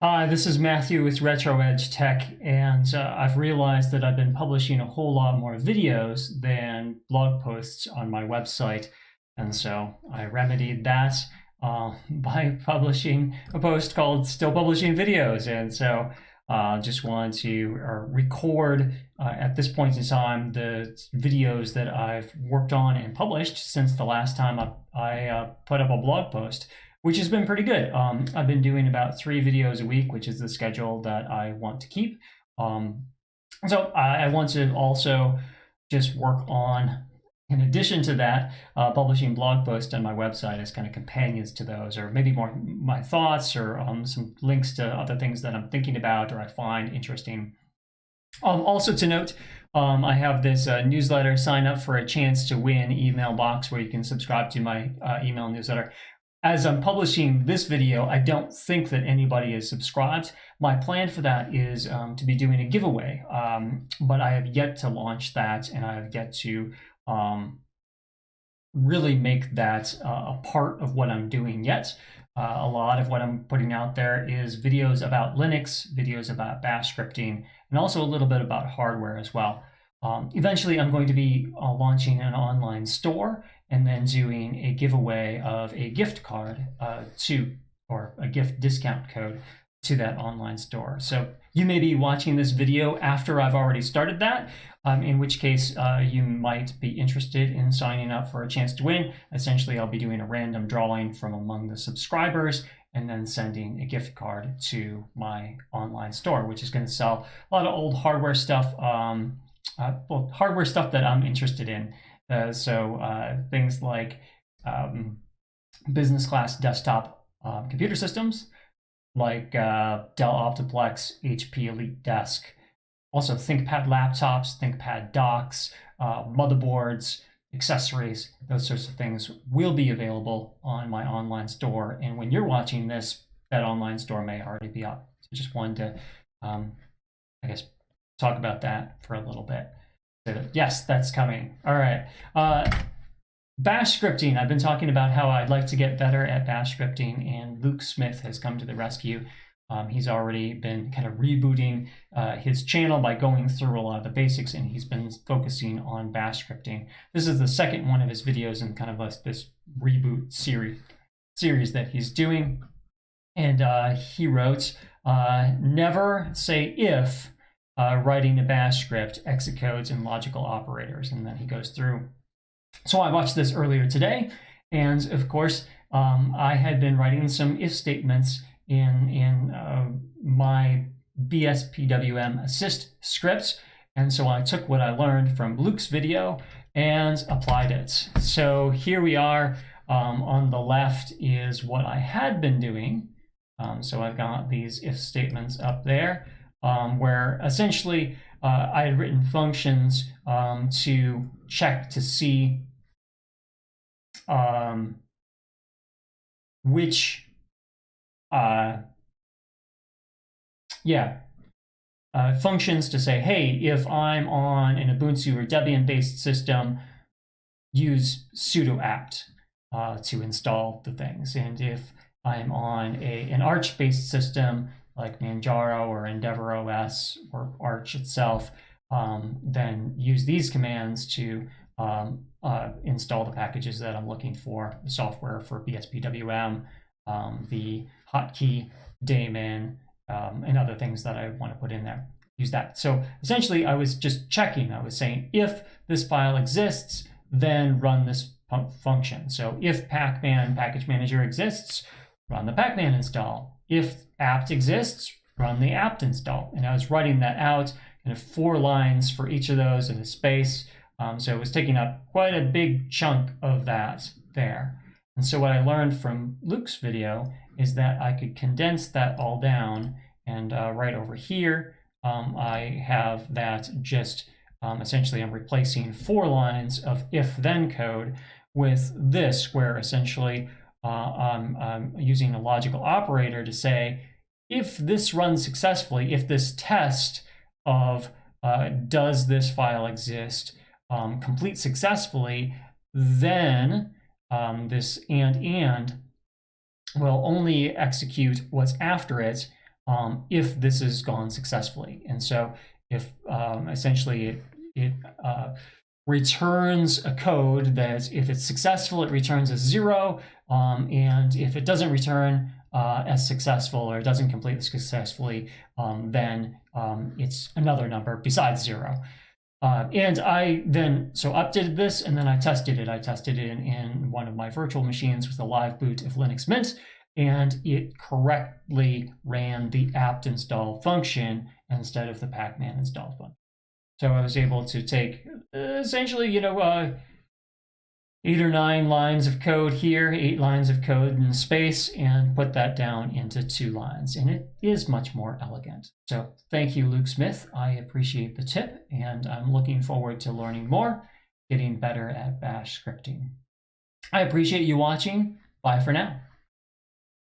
Hi, this is Matthew with Retro Edge Tech, and I've realized that I've been publishing a whole lot more videos than blog posts on my website, and so I remedied that by publishing a post called Still Publishing Videos, and so just wanted to record at this point in time the videos that I've worked on and published since the last time I put up a blog post, which has been pretty good. I've been doing about 3 videos a week, which is the schedule that I want to keep. So I want to also just work on, in addition to that, publishing blog posts on my website as kind of companions to those, or maybe more my thoughts, or some links to other things that I'm thinking about or I find interesting. Also to note, I have this newsletter, sign up for a chance to win email box where you can subscribe to my email newsletter. As I'm publishing this video, I don't think that anybody is subscribed. My plan for that is to be doing a giveaway, but I have yet to launch that, and I have yet to really make that a part of what I'm doing yet. A lot of what I'm putting out there is videos about Linux, videos about bash scripting, and also a little bit about hardware as well. Eventually, I'm going to be launching an online store and then doing a giveaway of a gift card or a gift discount code to that online store. So you may be watching this video after I've already started that, in which case you might be interested in signing up for a chance to win. Essentially, I'll be doing a random drawing from among the subscribers and then sending a gift card to my online store, which is going to sell a lot of old hardware stuff, hardware stuff that I'm interested in. So things like business class desktop computer systems, like Dell Optiplex, HP Elite Desk, also ThinkPad laptops, ThinkPad docks, motherboards, accessories, those sorts of things will be available on my online store. And when you're watching this, that online store may already be up. So just wanted to, I guess, talk about that for a little bit. So yes, that's coming. All right. Bash scripting. I've been talking about how I'd like to get better at bash scripting, and Luke Smith has come to the rescue. He's already been kind of rebooting his channel by going through a lot of the basics, and he's been focusing on bash scripting. This is the second one of his videos in kind of this reboot series that he's doing. And he wrote, never say if writing a bash script, exit codes, and logical operators. And then he goes through. So I watched this earlier today, and of course, I had been writing some if statements in my bspwm-assist script, and so I took what I learned from Luke's video and applied it. So here we are. On the left is what I had been doing. So I've got these if statements up there, where essentially I had written functions to check to see which functions to say, hey, if I'm on an Ubuntu or Debian-based system, use sudo apt to install the things. And if I'm on an Arch-based system like Manjaro or EndeavourOS or Arch itself, then use these commands to install the packages that I'm looking for, the software for BSPWM, the hotkey daemon, and other things that I want to put in there. Use that. So essentially, I was just checking. I was saying, if this file exists, then run this function. So if pacman package manager exists, run the pacman install. If apt exists, run the apt install. And I was writing that out, kind of 4 lines for each of those in a space. So it was taking up quite a big chunk of that there. And so what I learned from Luke's video is that I could condense that all down, and right over here, I have that just essentially I'm replacing 4 lines of if-then code with this, where essentially I'm using a logical operator to say, if this runs successfully, if this test of does this file exist complete successfully, then this and will only execute what's after it if this has gone successfully. And so if essentially it returns a code that if it's successful, it returns a 0. And if it doesn't return as successful or doesn't complete successfully, then it's another number besides 0. And I then updated this, and then I tested it. I tested it in one of my virtual machines with a live boot of Linux Mint, and it correctly ran the apt install function instead of the pacman install function. So I was able to take essentially, 8 or 9 lines of code here, 8 lines of code in space, and put that down into 2 lines. And it is much more elegant. So thank you, Luke Smith. I appreciate the tip, and I'm looking forward to learning more, getting better at bash scripting. I appreciate you watching. Bye for now.